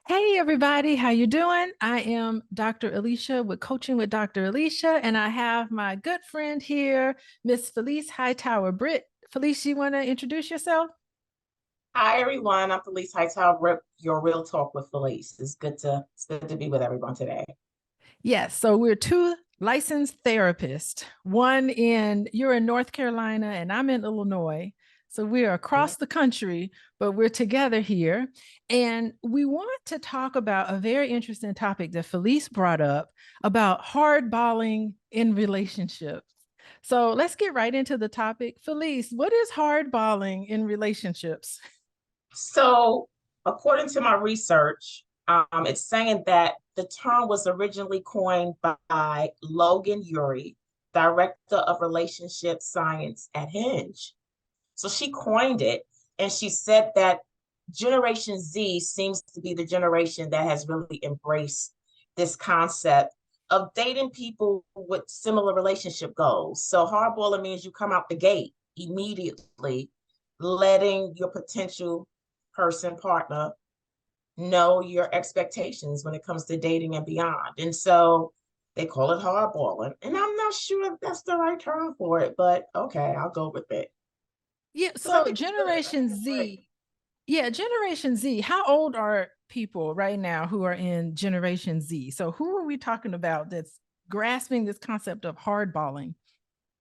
Hey everybody, how you doing? I am Dr. Alicia with Coaching with Dr. Alicia, and I have my good friend here, Miss Felice Hightower Britt. Felice, you want to introduce yourself? Hi everyone, I'm Felice Hightower, your Real Talk with Felice. It's good to be with everyone today. Yes, so we're two licensed therapists. You're in North Carolina and I'm in Illinois. So we're across the country, but we're together here. And we want to talk about a very interesting topic that Felice brought up about hardballing in relationships. So let's get right into the topic. Felice, what is hardballing in relationships? So, according to my research, it's saying that the term was originally coined by Logan Urey, director of relationship science at Hinge. So she coined it, and she said that Generation Z seems to be the generation that has really embraced this concept of dating people with similar relationship goals. So hardballing means you come out the gate immediately, letting your potential partner know your expectations when it comes to dating and beyond. And so they call it hardballing. And I'm not sure if that's the right term for it, but okay, I'll go with it. Yeah, Because I so think it's good. I think Generation it's great. Z, yeah, Generation Z. How old are people right now who are in Generation Z? So who are we talking about that's grasping this concept of hardballing?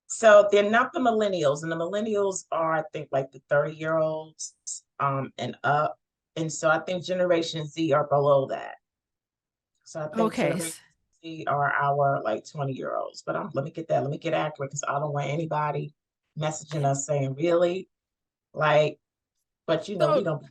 So they're not the millennials, and the millennials are, I think, like the 30-year-olds and up. And so I think Generation Z are below that. So I think Okay. Generation Z are our like 20-year-olds. But let me get accurate because I don't want anybody messaging us saying, really? Like, but we So don't.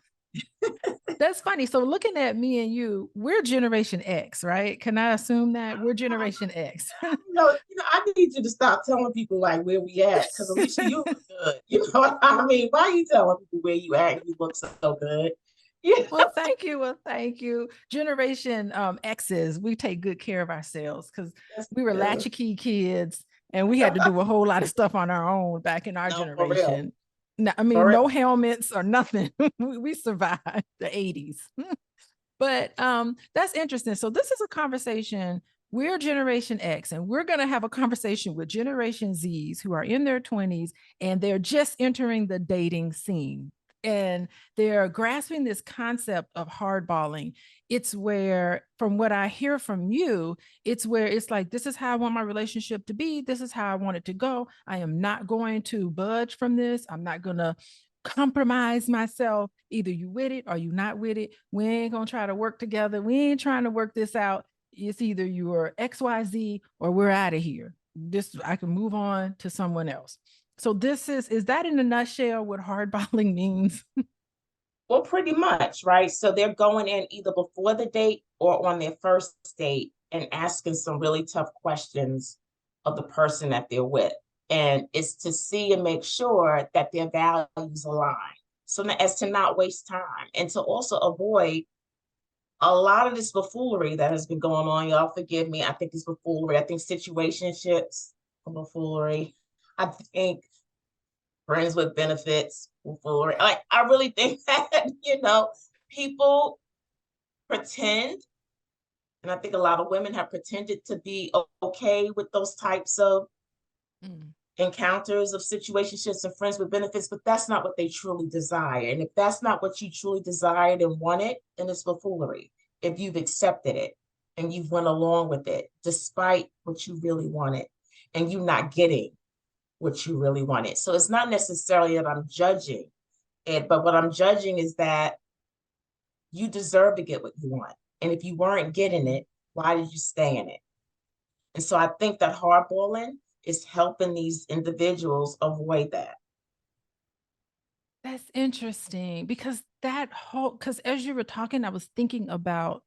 that's funny. So looking at me and you, we're Generation X, right? Can I assume that we're Generation X? I need you to stop telling people like where we at because Alicia, you look good. You know what I mean? Why are you telling people where you at? You look so good. Yeah. Well, thank you. Well, thank you. Generation X's, we take good care of ourselves because Yes, we were yes. latchkey kids and we had to do a whole lot of stuff on our own back in our No, for real. generation. No, I For mean, no real. helmets or nothing. We survived the 80s. But that's interesting. So this is a conversation. We're Generation X, and we're going to have a conversation with Generation Zs who are in their 20s and they're just entering the dating scene. And they're grasping this concept of hardballing. It's where, from what I hear from you, it's where it's like, this is how I want my relationship to be. This is how I want it to go. I am not going to budge from this. I'm not going to compromise myself. Either you with it or you not with it. We ain't gonna try to work together. We ain't trying to work this out. It's either you are XYZ or we're out of here. This I can move on to someone else. So this is that in a nutshell what hardballing means? Well, pretty much, right? So they're going in either before the date or on their first date and asking some really tough questions of the person that they're with. And it's to see and make sure that their values align. So as to not waste time and to also avoid a lot of this buffoonery that has been going on. Y'all forgive me. I think it's buffoonery. I think situationships are buffoonery. I think friends with benefits buffoonery. Like I really think that, people pretend, and I think a lot of women have pretended to be okay with those types of Mm. encounters of situationships and friends with benefits, but that's not what they truly desire. And if that's not what you truly desired and wanted, then it's buffoonery. If you've accepted it and you've went along with it, despite what you really wanted, and you not getting what you really wanted. So it's not necessarily that I'm judging it, but what I'm judging is that you deserve to get what you want. And if you weren't getting it, why did you stay in it? And so I think that hardballing is helping these individuals avoid that. That's interesting because because as you were talking, I was thinking about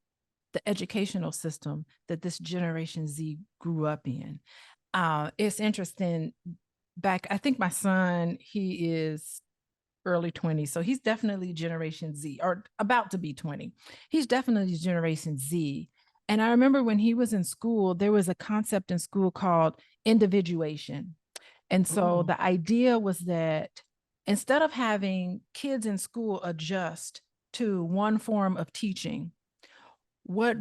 the educational system that this Generation Z grew up in. It's interesting. I think my son, he is early 20s. So he's definitely Generation Z or about to be 20. He's definitely Generation Z. And I remember when he was in school, there was a concept in school called individuation. And so Mm, the idea was that instead of having kids in school adjust to one form of teaching, what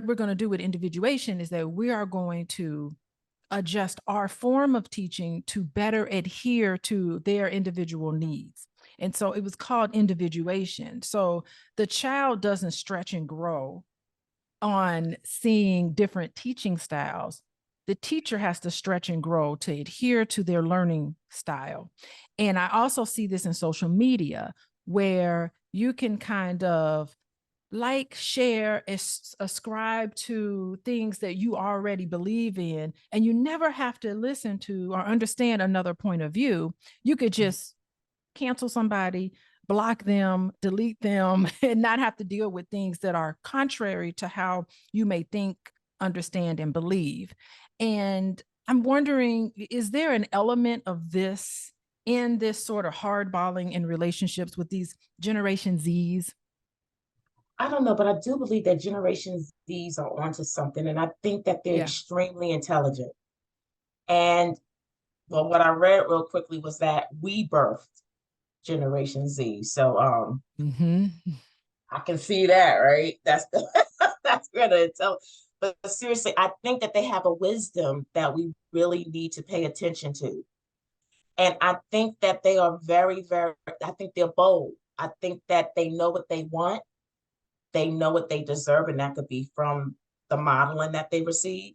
we're going to do with individuation is that we are going to adjust our form of teaching to better adhere to their individual needs. And so it was called individuation. So the child doesn't stretch and grow on seeing different teaching styles. The teacher has to stretch and grow to adhere to their learning style. And I also see this in social media where you can kind of like, share, ascribe to things that you already believe in, and you never have to listen to or understand another point of view. You could just cancel somebody, block them, delete them, and not have to deal with things that are contrary to how you may think, understand, and believe. And I'm wondering, is there an element of this in this sort of hardballing in relationships with these Generation Zs? I don't know, but I do believe that Generation Zs are onto something, and I think that they're Yeah. extremely intelligent. And well, what I read real quickly was that we birthed Generation Z. So Mm-hmm. I can see that, right? That's the that's gonna tell. But seriously, I think that they have a wisdom that we really need to pay attention to. And I think that they are very, very, I think they're bold. I think that they know what they want, they know what they deserve, and that could be from the modeling that they receive.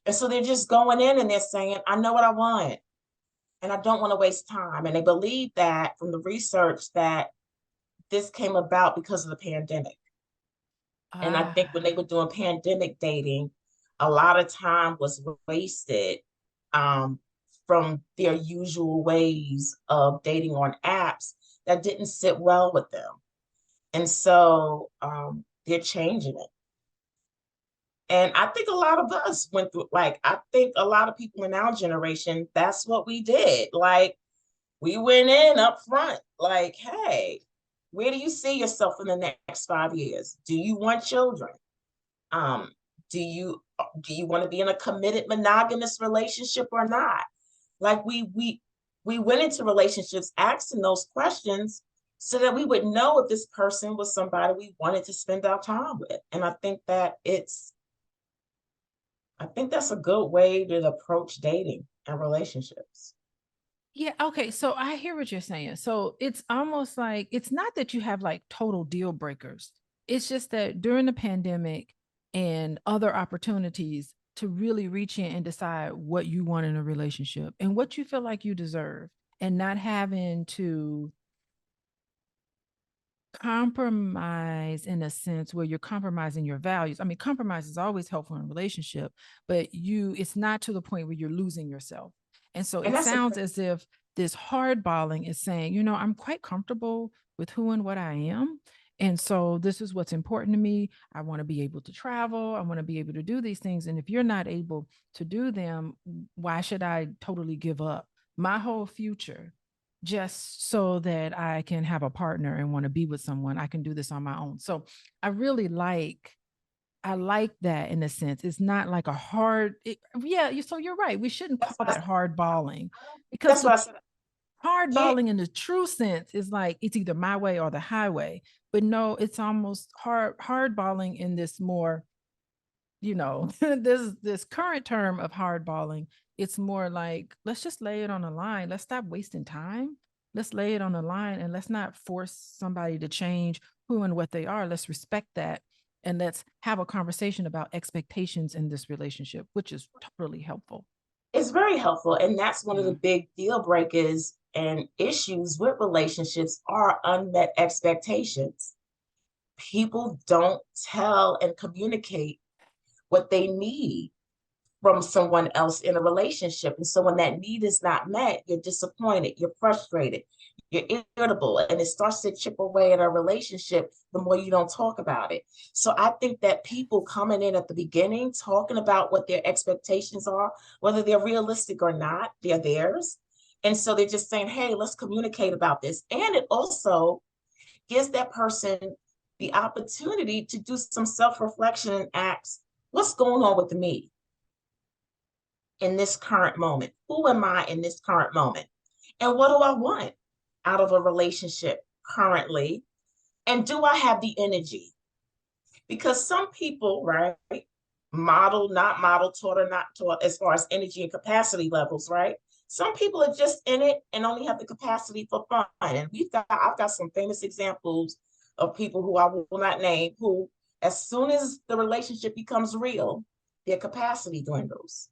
And so they're just going in and they're saying, I know what I want, and I don't want to waste time. And they believe that from the research that this came about because of the pandemic. And I think when Ah, they were doing pandemic dating, a lot of time was wasted um, from their usual ways of dating on apps that didn't sit well with them. And so they're changing it. And I think a lot of us went through, like, I think a lot of people in our generation, that's what we did. Like, we went in up front, like, hey, where do you see yourself in the next 5 years? Do you want children? Um, do you want to be in a committed monogamous relationship or not? Like we went into relationships asking those questions so that we would know if this person was somebody we wanted to spend our time with. And I think that's a good way to approach dating and relationships. yeah. Okay. So I hear what you're saying. So it's almost like it's not that you have like total deal breakers. It's just that during the pandemic and other opportunities to really reach in and decide what you want in a relationship and what you feel like you deserve, and not having to compromise in a sense where you're compromising your values. I mean, compromise is always helpful in a relationship, but it's not to the point where you're losing yourself. And so And it that's a sounds as if this hardballing is saying, I'm quite comfortable with who and what I am. And so this is what's important to me. I want to be able to travel. I want to be able to do these things. And if you're not able to do them, why should I totally give up my whole future just so that I can have a partner and want to be with someone? I can do this on my own. So I really I like that in a sense. It's not like a yeah. So you're right. We shouldn't that's call what I that said. hard balling, I don't think because that's what the I said. hard Yeah, balling in the true sense is like it's either my way or the highway. But no, it's almost hard balling in this more, this current term of hardballing. It's more like, let's just lay it on the line. Let's stop wasting time. Let's lay it on the line, and let's not force somebody to change who and what they are. Let's respect that, and let's have a conversation about expectations in this relationship, which is totally helpful. it's very helpful. And that's one of the Yeah. big deal breakers and issues with relationships are unmet expectations. People don't tell and communicate what they need from someone else in a relationship. And so when that need is not met, you're disappointed, you're frustrated, you're irritable, and it starts to chip away at a relationship the more you don't talk about it. So I think that people coming in at the beginning, talking about what their expectations are, whether they're realistic or not, they're theirs. And so they're just saying, hey, let's communicate about this. And it also gives that person the opportunity to do some self reflection and ask, what's going on with me in this current moment? Who am I in this current moment? And what do I want out of a relationship currently? And do I have the energy? Because some people, right, model, not model, taught or not taught, as far as energy and capacity levels, right? Some people are just in it and only have the capacity for fun. And I've got some famous examples of people who I will not name, who, as soon as the relationship becomes real, their capacity dwindles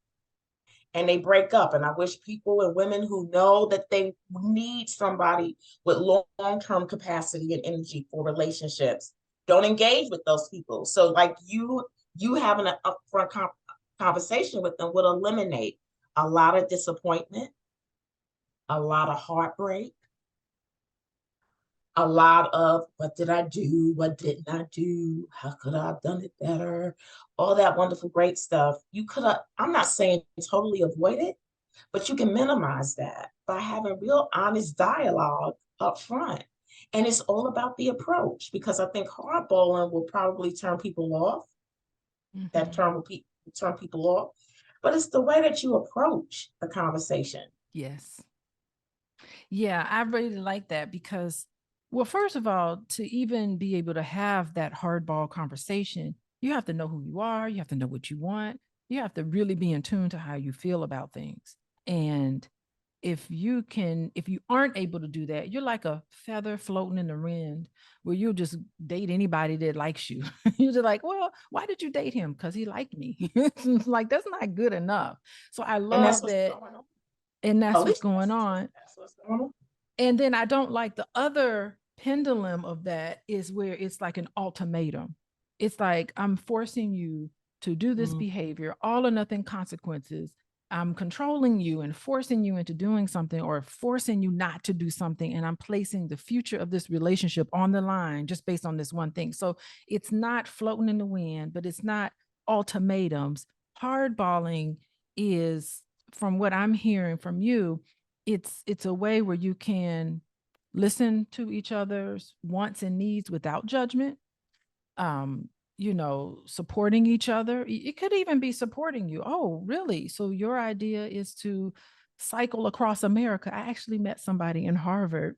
and they break up. And I wish people and women who know that they need somebody with long-term capacity and energy for relationships don't engage with those people. So like you having an upfront conversation with them would eliminate a lot of disappointment, a lot of heartbreak, a lot of what did I do? What didn't I do? How could I have done it better? All that wonderful, great stuff. You could have, I'm not saying totally avoid it, but you can minimize that by having real honest dialogue up front. And it's all about the approach because I think hardballing will probably turn people off. That Mhm. term will turn people off. But it's the way that you approach the conversation. Yes. Yeah, I really like that because, well, first of all, to even be able to have that hardball conversation, you have to know who you are, you have to know what you want, you have to really be in tune to how you feel about things. And if you aren't able to do that, you're like a feather floating in the wind where you'll just date anybody that likes you. You're just like, well, why did you date him? Because he liked me. Like, that's not good enough. So I And that's love what's that. going on. And At that's what's least going on. that's what's going on. And then I don't like the other pendulum of that is where it's like an ultimatum. It's like I'm forcing you to do this Mm. behavior, all or nothing consequences. I'm controlling you and forcing you into doing something or forcing you not to do something. And I'm placing the future of this relationship on the line just based on this one thing. So it's not floating in the wind, but it's not ultimatums. Hardballing is, from what I'm hearing from you, it's a way where you can listen to each other's wants and needs without judgment, um supporting each other. It could even be supporting you. Oh, really? So your idea is to cycle across America? I actually met somebody in Harvard.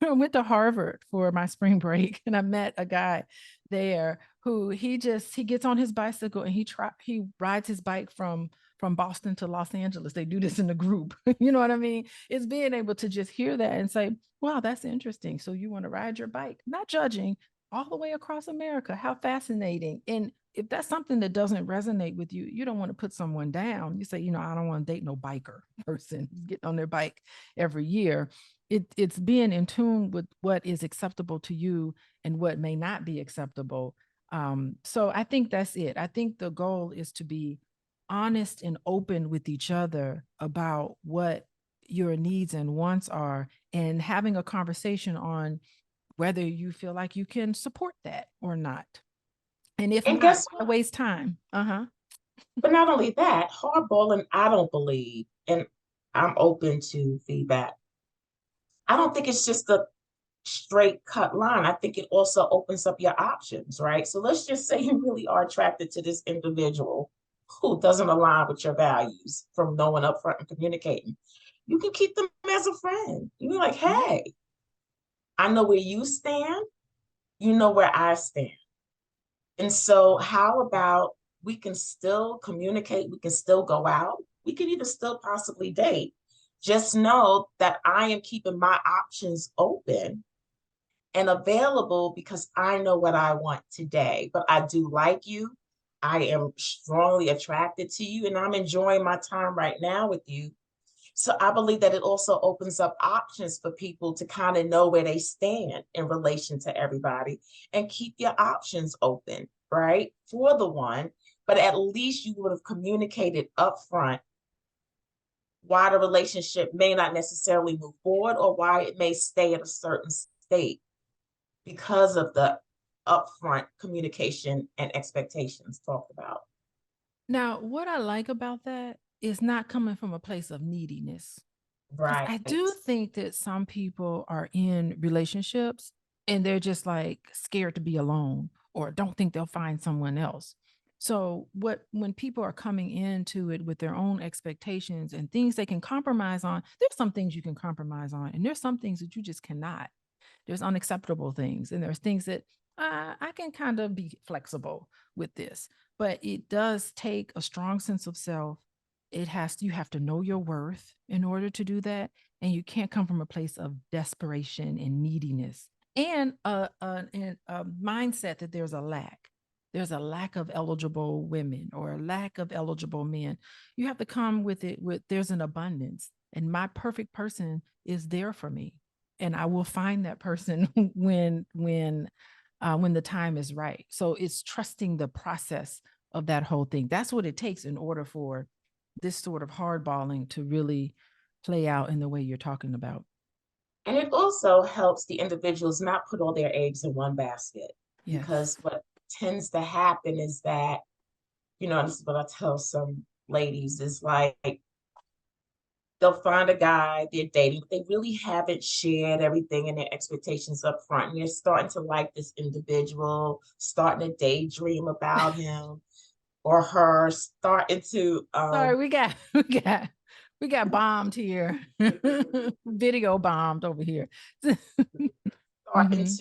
I went to Harvard for my spring break and I met a guy there who he gets on his bicycle and he rides his bike from Boston to Los Angeles. They do this in a group. You know what I mean? It's being able to just hear that and say, wow, that's interesting. So you want to ride your bike, not judging, all the way across America. How fascinating. And if that's something that doesn't resonate with you, you don't want to put someone down. You say, I don't want to date no biker person who's getting on their bike every year. It's being in tune with what is acceptable to you and what may not be acceptable. So I think that's it. I think the goal is to be honest and open with each other about what your needs and wants are, and having a conversation on whether you feel like you can support that or not. And if And not, guess why what? waste time? Uh-huh. But not only that, hardballing, I don't believe, and I'm open to feedback. I don't think it's just a straight cut line. I think it also opens up your options, right? So let's just say you really are attracted to this individual who doesn't align with your values from knowing upfront and communicating. You can keep them as a friend. You be like, Yeah. hey, I know where you stand, you know where I stand. And so, how about we can still communicate, we can still go out, we can even still possibly date. Just know that I am keeping my options open and available because I know what I want today. But I do like you. I am strongly attracted to you, and I'm enjoying my time right now with you. So I believe that it also opens up options for people to kind of know where they stand in relation to everybody and keep your options open, right? For the one, but at least you would have communicated upfront why the relationship may not necessarily move forward or why it may stay at a certain state because of the upfront communication and expectations talked about. Now, what I like about that is not coming from a place of neediness. Because Right. I do think that some people are in relationships and they're just like scared to be alone or don't think they'll find someone else. So when people are coming into it with their own expectations and things they can compromise on, there's some things you can compromise on, and there's some things that you just cannot. There's unacceptable things, and there's things that I can kind of be flexible with this, but it does take a strong sense of self. You have to know your worth in order to do that. And you can't come from a place of desperation and neediness and a mindset that there's a lack. There's a lack of eligible women or a lack of eligible men. You have to come with it with there's an abundance. And my perfect person is there for me. And I will find that person when the time is right. So it's trusting the process of that whole thing. That's what it takes in order for this sort of hardballing to really play out in the way you're talking about. And it also helps the individuals not put all their eggs in one basket, because Yes. what tends to happen is that, this is what I tell some ladies, is like they'll find a guy they're dating, but they really haven't shared everything and their expectations up front. And you're starting to like this individual, starting to daydream about him or her, starting to Sorry, we got bombed here. Video bombed over here. starting Hmm.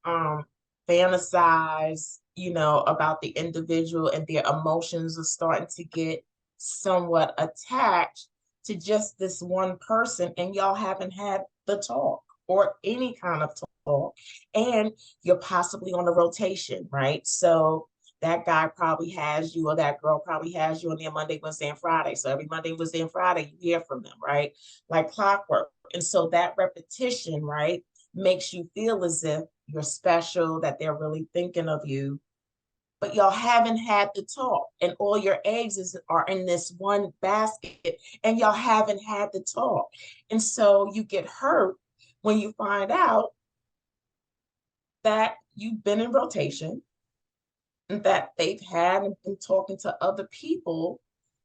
to fantasize, about the individual, and their emotions are starting to get somewhat attached to just this one person, and y'all haven't had the talk or any kind of talk, and you're possibly on a rotation, right? So that guy probably has you, or that girl probably has you on their Monday, Wednesday, and Friday. So every Monday, Wednesday, and Friday, you hear from them, right? Like clockwork. And so that repetition, right, makes you feel as if you're special, that they're really thinking of you, but y'all haven't had the talk, and all your are in this one basket, and y'all haven't had the talk. And so you get hurt when you find out that you've been in rotation and that they've had and been talking to other people,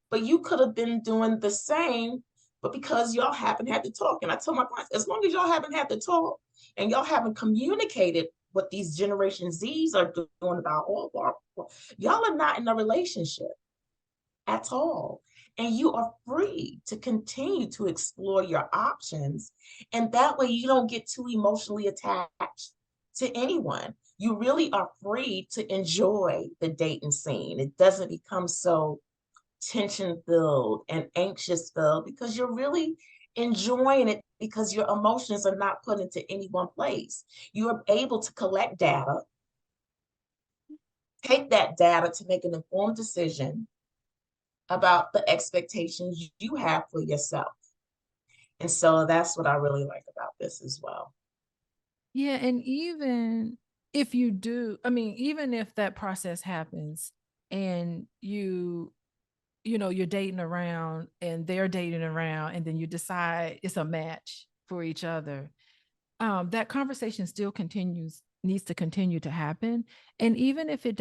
but you could have been doing the same, but because y'all haven't had to talk. And I tell my clients, as long as y'all haven't had to talk and y'all haven't communicated what these Generation Zs are doing about all of our, y'all are not in a relationship at all. And you are free to continue to explore your options. And that way you don't get too emotionally attached to anyone. You really are free to enjoy the dating scene. It doesn't become so tension filled and anxious filled, because you're really enjoying it, because your emotions are not put into any one place. You are able to collect data, take that data to make an informed decision about the expectations you have for yourself. And so that's what I really like about this as well. Yeah, and even if you do, I mean, even if that process happens and you're dating around and they're dating around and then you decide it's a match for each other, that conversation still needs to continue to happen. And even if it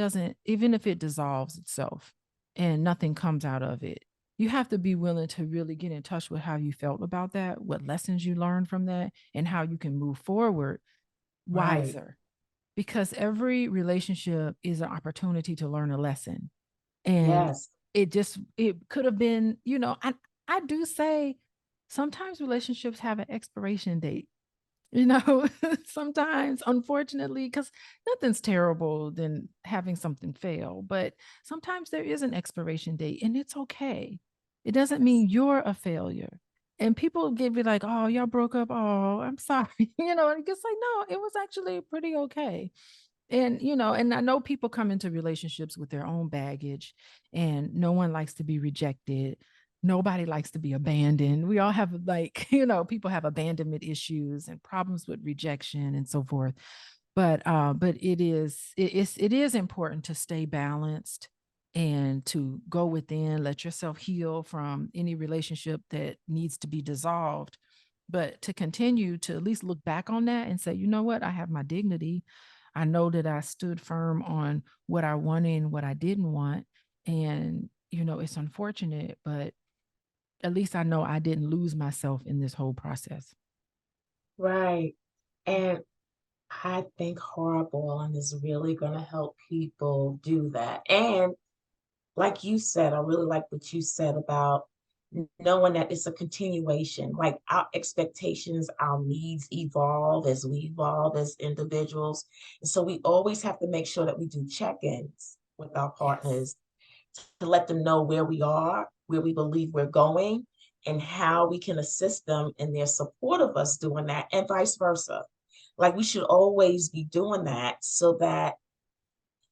dissolves itself and nothing comes out of it, you have to be willing to really get in touch with how you felt about that, what lessons you learned from that, and how you can move forward Right. wiser. Because every relationship is an opportunity to learn a lesson. And Yes. it could have been, I do say sometimes relationships have an expiration date, sometimes, unfortunately, because nothing's terrible than having something fail, but sometimes there is an expiration date and it's okay. It doesn't Yes. mean you're a failure. And people get be like, oh, y'all broke up. Oh, I'm sorry. And it gets like, no, it was actually pretty okay. And I know people come into relationships with their own baggage, and no one likes to be rejected. Nobody likes to be abandoned. We all have, like, people have abandonment issues and problems with rejection and so forth. But it is important to stay balanced and to go within, let yourself heal from any relationship that needs to be dissolved, but to continue to at least look back on that and say, you know what, I have my dignity. I know that I stood firm on what I wanted and what I didn't want. And, it's unfortunate, but at least I know I didn't lose myself in this whole process. Right. And I think hardballing is really going to help people do that. And like you said, I really like what you said about knowing that it's a continuation, like our expectations, our needs evolve as we evolve as individuals. And so we always have to make sure that we do check-ins with our Yes. partners to let them know where we are, where we believe we're going, and how we can assist them in their support of us doing that, and vice versa. Like we should always be doing that so that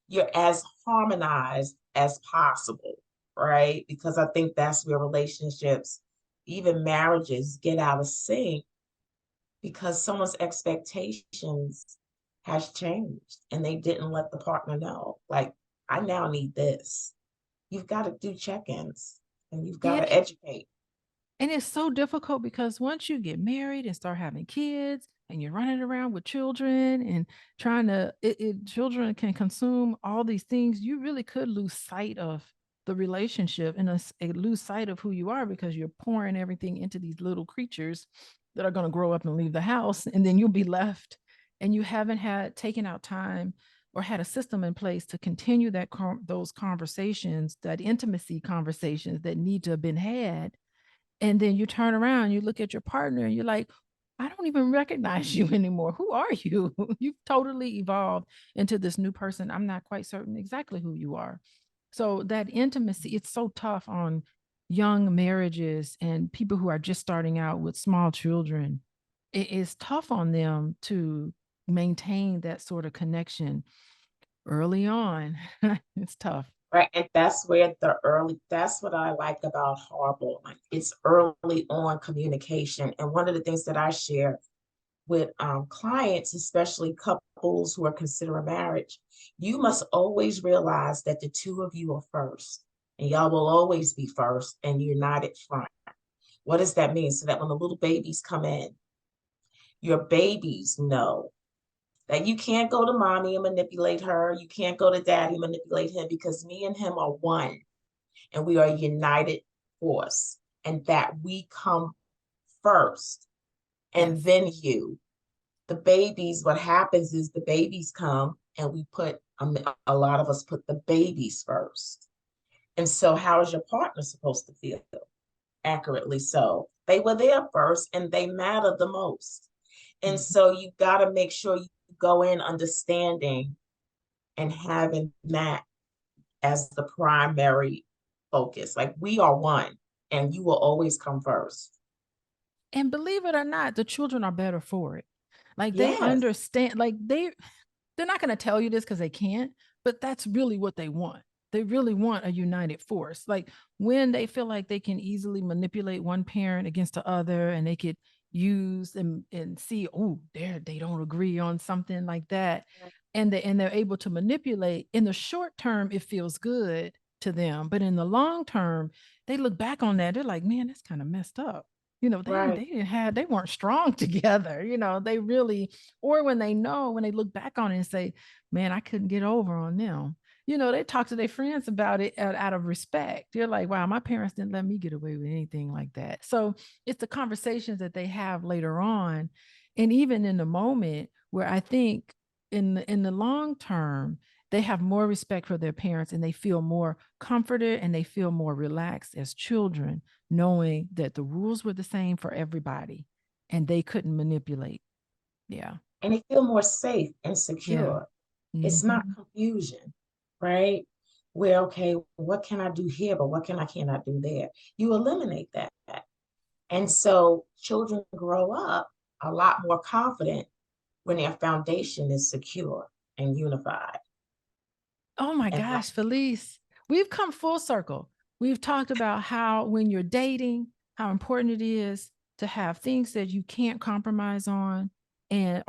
you're as harmonized as possible, right? Because I think that's where relationships, even marriages, get out of sync because someone's expectations has changed and they didn't let the partner know. Like, I now need this. You've got to do check-ins and you've got Yeah. to educate. And it's so difficult because once you get married and start having kids and you're running around with children and trying to, children can consume all these things, you really could lose sight of the relationship and lose sight of who you are because you're pouring everything into these little creatures that are going to grow up and leave the house. And then you'll be left and you haven't had taken out time or had a system in place to continue those conversations, that intimacy conversations that need to have been had, and then you turn around, you look at your partner and you're like, I don't even recognize you anymore. Who are you? You've totally evolved into this new person. I'm not quite certain exactly who you are. So that intimacy, it's so tough on young marriages and people who are just starting out with small children. It is tough on them to maintain that sort of connection early on. It's tough. Right. And that's where that's what I like about Harbor. Like it's early on communication. And one of the things that I share with clients, especially couples who are considering marriage, you must always realize that the two of you are first, and y'all will always be first and united front. What does that mean? So that when the little babies come in, your babies know that you can't go to mommy and manipulate her. You can't go to daddy and manipulate him because me and him are one and we are a united force, and that we come first and Yes. then you. The babies, what happens is the babies come and we put, a lot of us put the babies first. And so, how is your partner supposed to feel? Accurately so. They were there first and they matter the most. And Mhm. so, you got to make sure you go in understanding and having that as the primary focus. Like, we are one and you will always come first. And believe it or not, the children are better for it. Like they Yes, understand, like they're not going to tell you this because they can't, but that's really what they want. They really want a united force. Like when they feel like they can easily manipulate one parent against the other and they could use and see, oh, they don't agree on something like that. And they're able to manipulate in the short term, it feels good to them. But in the long term, they look back on that, they're like, man, that's kind of messed up. right, They weren't strong together. They really, or when they know, when they look back on it and say, man, I couldn't get over on them. They talk to their friends about it out of respect. They're like, wow, my parents didn't let me get away with anything like that. So it's the conversations that they have later on. And even in the moment where I think in the long term, they have more respect for their parents and they feel more comforted and they feel more relaxed as children, knowing that the rules were the same for everybody and they couldn't manipulate. Yeah. and they feel more safe and Yeah. secure. It's not Hmm. confusion, right? Where, okay, what can I do here, but what can I cannot do there? You eliminate that. And so children grow up a lot more confident when their foundation is secure and unified. Oh my And that, gosh, Felice, we've come full circle. We've talked about how when you're dating, how important it is to have things that you can't compromise on and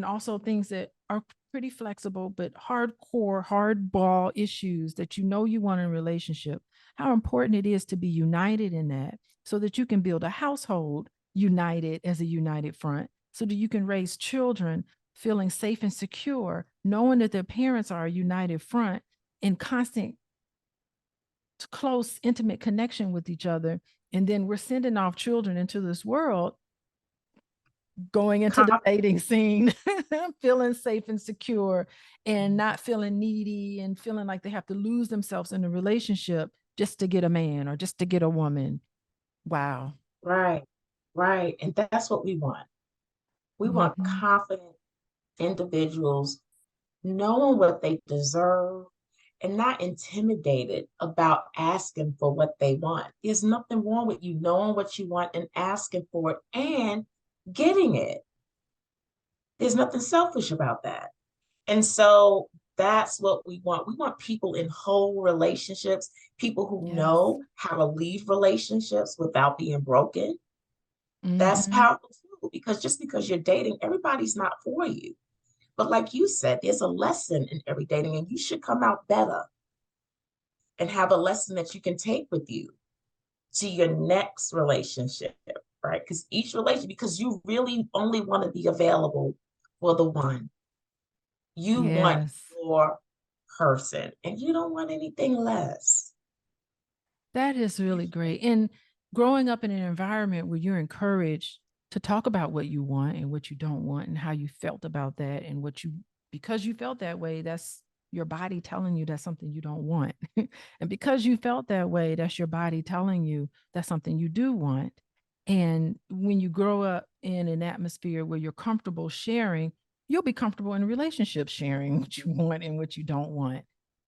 also things that are pretty flexible, but hardcore, hardball issues that you want in a relationship. How important it is to be united in that so that you can build a household united as a united front, so that you can raise children feeling safe and secure, knowing that their parents are a united front in constant, close, intimate connection with each other. And then we're sending off children into this world, going into the dating scene, feeling safe and secure and not feeling needy and feeling like they have to lose themselves in a relationship just to get a man or just to get a woman. Wow. Right, right. And that's what we want. We want Hmm. confident individuals knowing what they deserve and not intimidated about asking for what they want. There's nothing wrong with you knowing what you want and asking for it and getting it. There's nothing selfish about that. And so that's what we want. We want people in whole relationships, people who Yes. know how to leave relationships without being broken. That's Hmm. powerful too, because just because you're dating, everybody's not for you. But like you said, there's a lesson in every dating, and you should come out better and have a lesson that you can take with you to your next relationship, right? Because each relationship, because you really only want to be available for the one. You want Yes. your person and you don't want anything less. That is really great. And growing up in an environment where you're encouraged to talk about what you want and what you don't want and how you felt about that and what you, because you felt that way, that's your body telling you that's something you don't want. And because you felt that way, that's your body telling you that's something you do want. And when you grow up in an atmosphere where you're comfortable sharing, you'll be comfortable in relationships sharing what you want and what you don't want.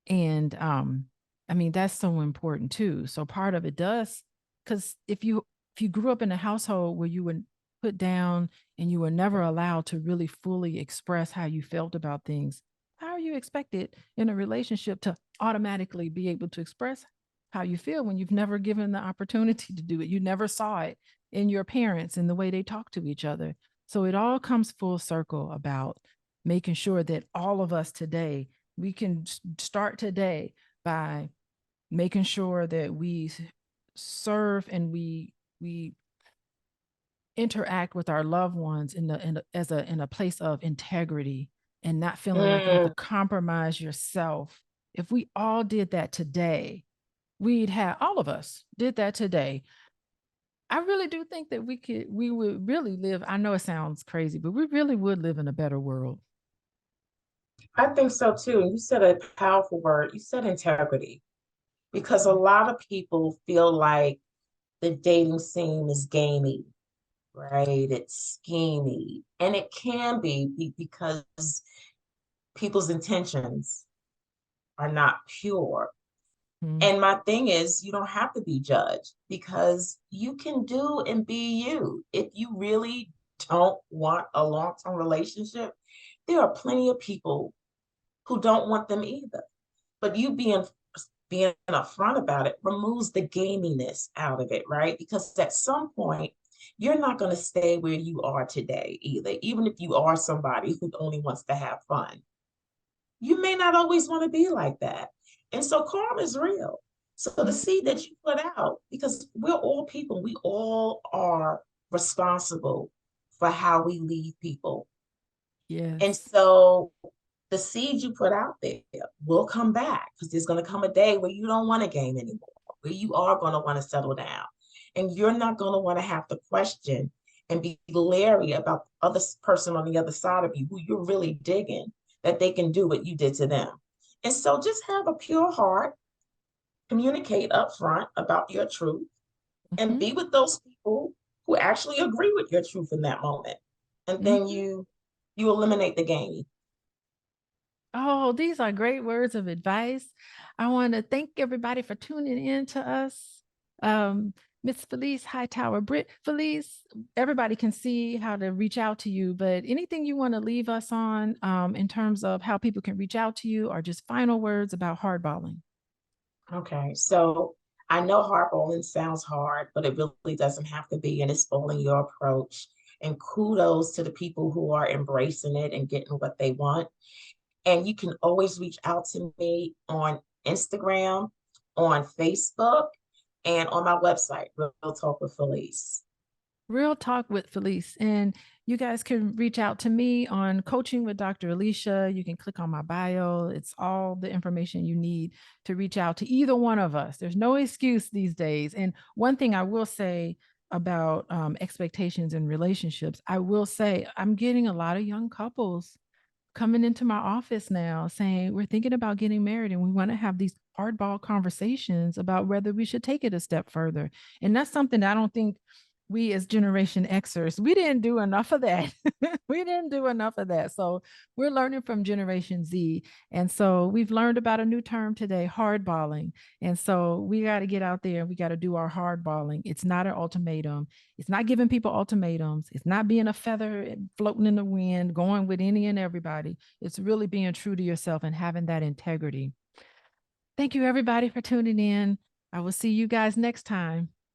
And I mean, that's so important too. So part of it does, because if you grew up in a household where you were put down and you were never allowed to really fully express how you felt about things, how are you expected in a relationship to automatically be able to express how you feel when you've never given the opportunity to do it? You never saw it in your parents and the way they talk to each other. So it all comes full circle about making sure that all of us today, we can start today by making sure that we serve and we interact with our loved ones in a place of integrity and not feeling like you have to Mm, compromise yourself. If we all did that today, we'd have all of us did that today. I really do think that we would really live. I know it sounds crazy, but we really would live in a better world. I think so too. And you said a powerful word. You said integrity, because a lot of people feel like the dating scene is gamey, right? It's schemy. And it can be because people's intentions are not pure. Mhm. And my thing is, you don't have to be judged because you can do and be you. If you really don't want a long term relationship, there are plenty of people who don't want them either. But you being upfront about it removes the gaminess out of it, right? Because at some point, you're not going to stay where you are today either, even if you are somebody who only wants to have fun. You may not always want to be like that. And so karma is real. So the Mhm. seed that you put out, because we're all people, we all are responsible for how we leave people. And Yes. so the seed you put out there will come back, because there's going to come a day where you don't want to game anymore, where you are going to want to settle down. And you're not going to want to have to question and be leery about the other person on the other side of you who you're really digging that they can do what you did to them. And so just have a pure heart, communicate upfront about your truth, and Mhm. be with those people who actually agree with your truth in that moment. And then Mhm. you eliminate the game. Oh, these are great words of advice. I want to thank everybody for tuning in to us. Miss Felice Hightower, Britt Felice, everybody can see how to reach out to you, but anything you want to leave us on in terms of how people can reach out to you or just final words about hardballing? Okay, so I know hardballing sounds hard, but it really doesn't have to be, and it's all in your approach. And kudos to the people who are embracing it and getting what they want. And you can always reach out to me on Instagram, on Facebook, and on my website, Real Talk with Felice. Real Talk with Felice. And you guys can reach out to me on Coaching with Dr. Alicia. You can click on my bio. It's all the information you need to reach out to either one of us. There's no excuse these days. And one thing I will say about expectations in relationships, I will say I'm getting a lot of young couples coming into my office now saying, we're thinking about getting married and we want to have these hardball conversations about whether we should take it a step further. And that's something that I don't think we as Generation Xers, we didn't do enough of that. We didn't do enough of that. So we're learning from Generation Z. And so we've learned about a new term today, hardballing. And so we got to get out there and we got to do our hardballing. It's not an ultimatum. It's not giving people ultimatums. It's not being a feather floating in the wind, going with any and everybody. It's really being true to yourself and having that integrity. Thank you, everybody, for tuning in. I will see you guys next time.